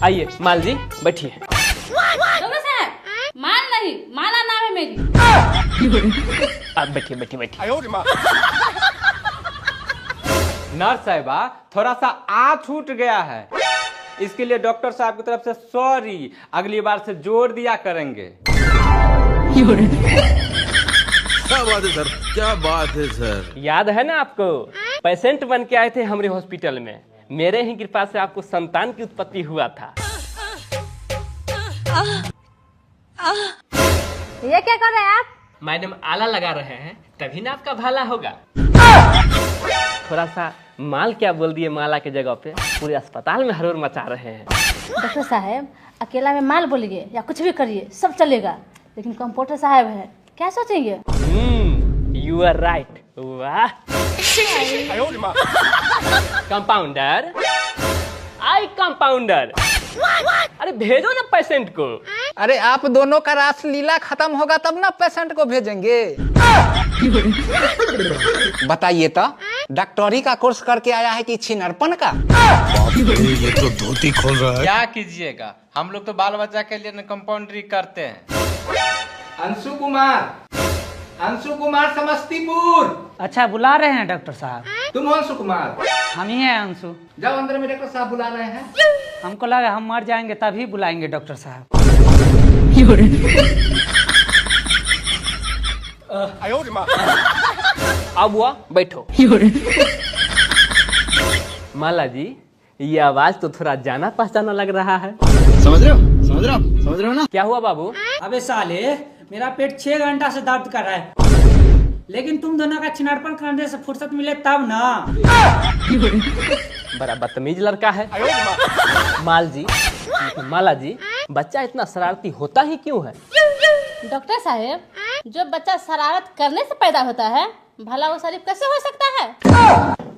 आइए माल जी बैठिए। डॉक्टर साहब, माल नहीं, माला नाम है मेरी। आप बैठिए बैठिए बैठिए। नर्स साहिबा, थोड़ा सा छूट गया है, इसके लिए डॉक्टर साहब की तरफ से सॉरी। अगली बार से जोर दिया करेंगे। क्या बात है सर, क्या बात है सर। याद है ना आपको, पेशेंट बन के आए थे हमारे हॉस्पिटल में, मेरे ही कृपा से आपको संतान की उत्पत्ति हुआ था। ये क्या कर रहे हैं आप? मैडम आला लगा रहे हैं, तभी ना आपका भला होगा। थोड़ा सा माल क्या बोल दिए, माला के जगह पे पूरे अस्पताल में हरोर मचा रहे हैं। डॉक्टर साहब, अकेला में माल बोलिए या कुछ भी करिए सब चलेगा, लेकिन कंपाउंडर साहब है, क्या सोचेंगे? You are right. वाह। कंपाउंडर, आई कंपाउंडर, अरे भेजो ना पेशेंट को। अरे आप दोनों का रासलीला खत्म होगा तब ना पेशेंट को भेजेंगे। बताइए तो, डॉक्टरी का कोर्स करके आया है कि छिनरपन का? ये तो धोती खोल रहा है। क्या कीजिएगा, हम लोग तो बाल बच्चा के लिए कंपाउंड्री करते हैं। अंशु कुमार समस्तीपुर। अच्छा, बुला रहे हैं डॉक्टर साहब? तुम हो अंशु कुमार? हम ही हैं अंशु। जाओ अंदर में, डॉक्टर साहब बुला रहे हैं। हमको लगा हम मर जाएंगे तभी बुलाएंगे डॉक्टर साहब। अब हुआ, बैठो। माला जी, ये आवाज तो थोड़ा जाना पहचाना लग रहा है। समझ रहे हो ना? क्या हुआ बाबू? अबे साले, मेरा पेट 6 घंटा से दर्द कर रहा है, लेकिन तुम दोनों का छिनारपन करने से फुर्सत मिले तब ना। बड़ा बदतमीज लड़का है। माला जी, बच्चा इतना शरारती होता ही क्यों है? डॉक्टर साहब, जो बच्चा शरारत करने से पैदा होता है, भला वो शरीफ कैसे हो सकता है?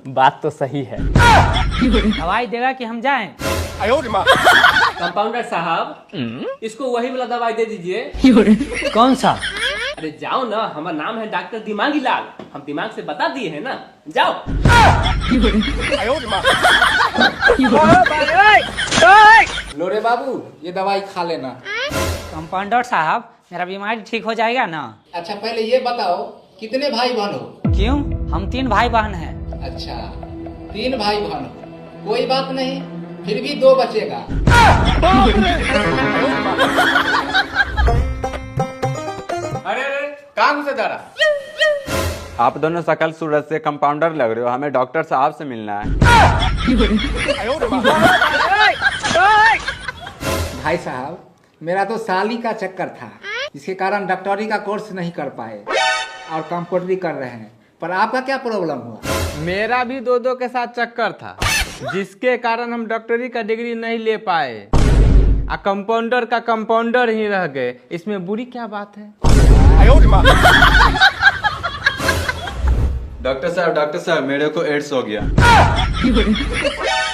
बात तो सही है। दवाई देगा कि हम जाएं? कंपाउंडर साहब, इसको वही वाला दवाई दे दीजिए। कौन सा? अरे जाओ ना, हमारा नाम है डॉक्टर दिमागी लाल, हम दिमाग से बता दिए हैं ना, जाओ। लो रे बाबू, ये दवाई खा लेना। कंपाउंडर साहब, मेरा बीमारी ठीक हो जाएगा ना? अच्छा पहले ये बताओ, कितने भाई बहन हो? क्यों? हम 3 भाई बहन हैं। अच्छा, 3 भाई बहन हो, कोई बात नहीं, फिर भी 2 बचेगा। अरे कहाँ घुसे जा रहा? आप दोनों शकल सूरत से कंपाउंडर लग रहे हो, हमें डॉक्टर साहब से मिलना है। भाई साहब, मेरा तो साली का चक्कर था, जिसके कारण डॉक्टरी का कोर्स नहीं कर पाए और कंपाउंडरी कर रहे हैं। पर आपका क्या प्रॉब्लम हुआ? मेरा भी 2 के साथ चक्कर था, जिसके कारण हम डॉक्टरी का डिग्री नहीं ले पाए, आ कंपाउंडर का कंपाउंडर ही रह गए। इसमें बुरी क्या बात है? डॉक्टर साहब, मेरे को एड्स हो गया।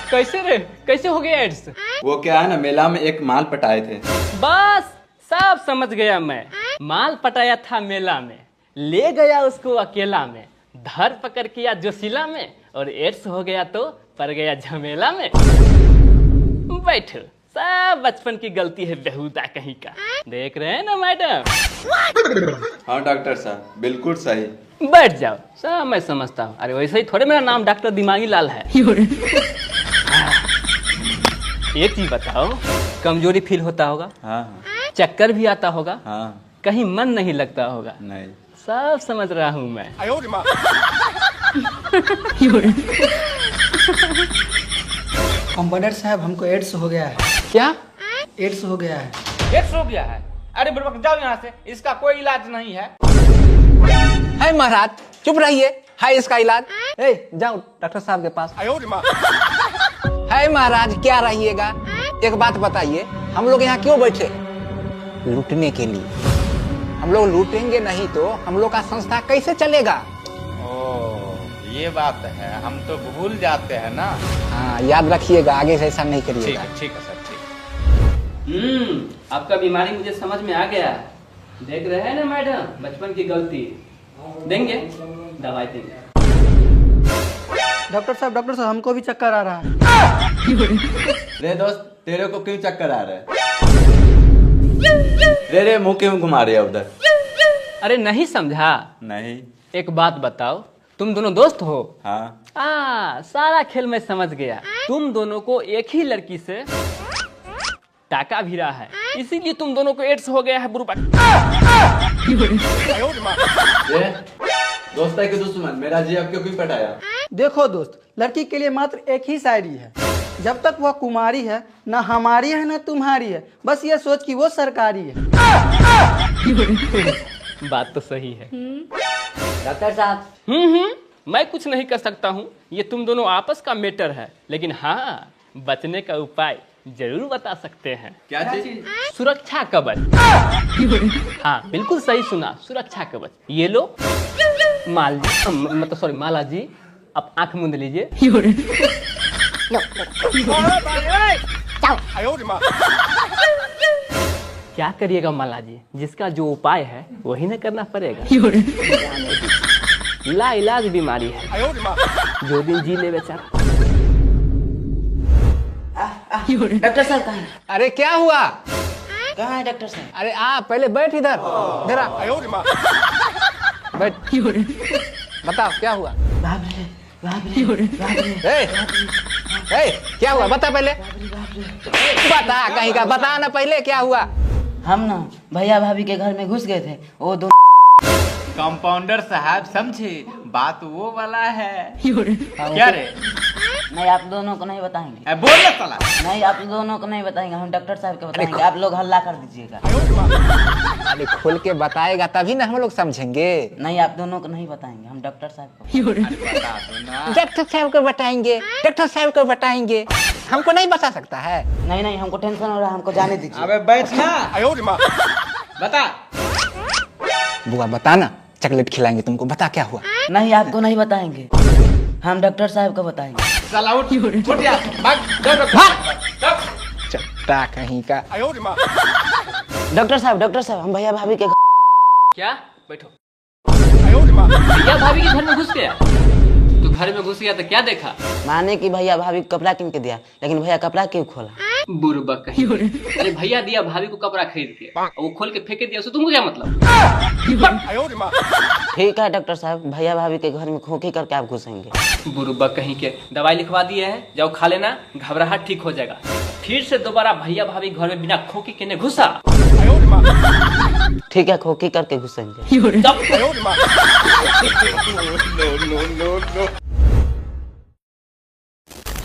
कैसे रे, कैसे हो गया एड्स? वो क्या है ना, मेला में एक माल पटाए थे। बस सब समझ गया मैं। माल पटाया था मेला में, ले गया उसको अकेला में, धर पकड़ किया जोशीला में, और एड्स हो गया तो पड़ गया झमेला में। बैठो, सब बचपन की गलती है बेहुदा कहीं का। देख रहे हैं ना मैडम? हाँ डॉक्टर साहब, बिल्कुल सही। बैठ जाओ, सब मैं समझता हूँ। अरे वैसे ही थोड़े मेरा नाम डॉक्टर दिमागी लाल है। एक चीज बताओ, कमजोरी फील होता होगा? हाँ चक्कर भी आता होगा? हाँ। कहीं मन नहीं लगता होगा? नहीं। सब समझ रहा हूँ मैं। कंपाउंडर साहब, हमको एड्स हो गया है। क्या? एड्स हो गया है। एड्स हो गया है? अरे बुड़बक जाओ यहाँ से, इसका कोई इलाज नहीं है। है महाराज, चुप रहिए, है इसका इलाज। जाओ डॉक्टर साहब के पास। है महाराज, क्या रहिएगा? एक बात बताइए, हम लोग यहाँ क्यों बैठे? लूटने के लिए। हम लोग लूटेंगे नहीं तो हम लोग का संस्था कैसे चलेगा? ये बात है, हम तो भूल जाते हैं ना। हाँ, याद रखिएगा, आगे से ऐसा नहीं करिएगा। ठीक है सर, ठीक। आपका बीमारी मुझे समझ में आ गया। देख रहे हैं ना मैडम, बचपन की गलती। देंगे दवाई देंगे। डॉक्टर साहब, हमको भी चक्कर आ रहा है। रे दोस्त, तेरे को क्यों चक्कर आ रहा है? रे मुंह क्यों घुमा रहे है उधर? अरे नहीं समझा? नहीं। एक बात बताओ, तुम दोनों दोस्त हो? हाँ। सारा खेल मैं समझ गया। तुम दोनों को एक ही लड़की से टाका भी रहा है, इसीलिए तुम दोनों को एड्स हो गया है बुरुबक। दोस्त है कि दुश्मन? मेरा जी अब क्यों पटाया? देखो दोस्त, लड़की के लिए मात्र एक ही शायरी है, जब तक वह कुमारी है ना हमारी है ना तुम्हारी है, बस ये सोच कि वो सरकारी है। बात तो सही है। डॉक्टर साहब, मैं कुछ नहीं कर सकता हूँ, ये तुम दोनों आपस का मैटर है, लेकिन हाँ बचने का उपाय जरूर बता सकते हैं। क्या चीज? सुरक्षा कवच। हाँ बिल्कुल सही सुना, सुरक्षा कवच। ये लो मतलब सॉरी माला जी, अब आंख मूंद लीजिए। क्या करिएगा माला जी, जिसका जो उपाय है वही ना करना पड़ेगा। ला इलाज बीमारी है, जो दिन जी ले बेचारा। डॉक्टर साहब कहाँ है? अरे क्या हुआ? कहाँ है डॉक्टर साहब? अरे पहले बैठ इधर, इधर आ। बैठ। बताओ क्या हुआ? क्या हुआ बता पहले। बता कहीं का, बता ना पहले क्या हुआ। हम ना भैया भाभी के घर में घुस गए थे, वो दो कंपाउंडर साहब समझे, बात वो वाला है। क्या रे? नहीं, आप दोनों को नहीं बताएंगे। बोल ना साला। नहीं, आप दोनों को नहीं बताएंगे, हम डॉक्टर साहब को बताएंगे। आप लोग हल्ला कर दीजिएगा। अरे खोल के बताएगा तभी ना हम लोग समझेंगे। नहीं, आप दोनों को नहीं बताएंगे, हम डॉक्टर साहब को। बता दो ना। डॉक्टर साहब को बताएंगे, डॉक्टर साहब को बताएंगे, हमको नहीं बता सकता है। नहीं, हमको टेंशन हो रहा है, हमको जाने दीजिए। अबे बैठ ना। बता। बुआ बता ना, चॉकलेट खिलाएंगे तुमको, बता क्या हुआ। नहीं, आपको नहीं बताएंगे, हम डॉक्टर साहब को बताएंगे। साला उठ जा, भाग। चट्टा कहीं का। डॉक्टर साहब, हम भैया भाभी के क्या? बैठो। भैया भाभी के घर में घुस गया? तो घर में घुस गया तो क्या देखा? माने कि भैया भाभी को कपड़ा किन के दिया, लेकिन भैया कपड़ा क्यों खोला? बुरबक कहीं। अरे भैया दिया भाभी को कपड़ा खरीद के, और वो खोल के फेंके दिया, उससे तुमको क्या मतलब? ठीक है डॉक्टर साहब, भैया भाभी के घर में खोखी करके आप घुसेंगे। बुरबक कहीं के। दवाई लिखवा दिए हैं, जाओ खा लेना, घबराहट ठीक हो जाएगा। फिर से दोबारा भैया भाभी घर में बिना खोखी के ने घुसा। ठीक है, खोखी करके घुसेंगे। तब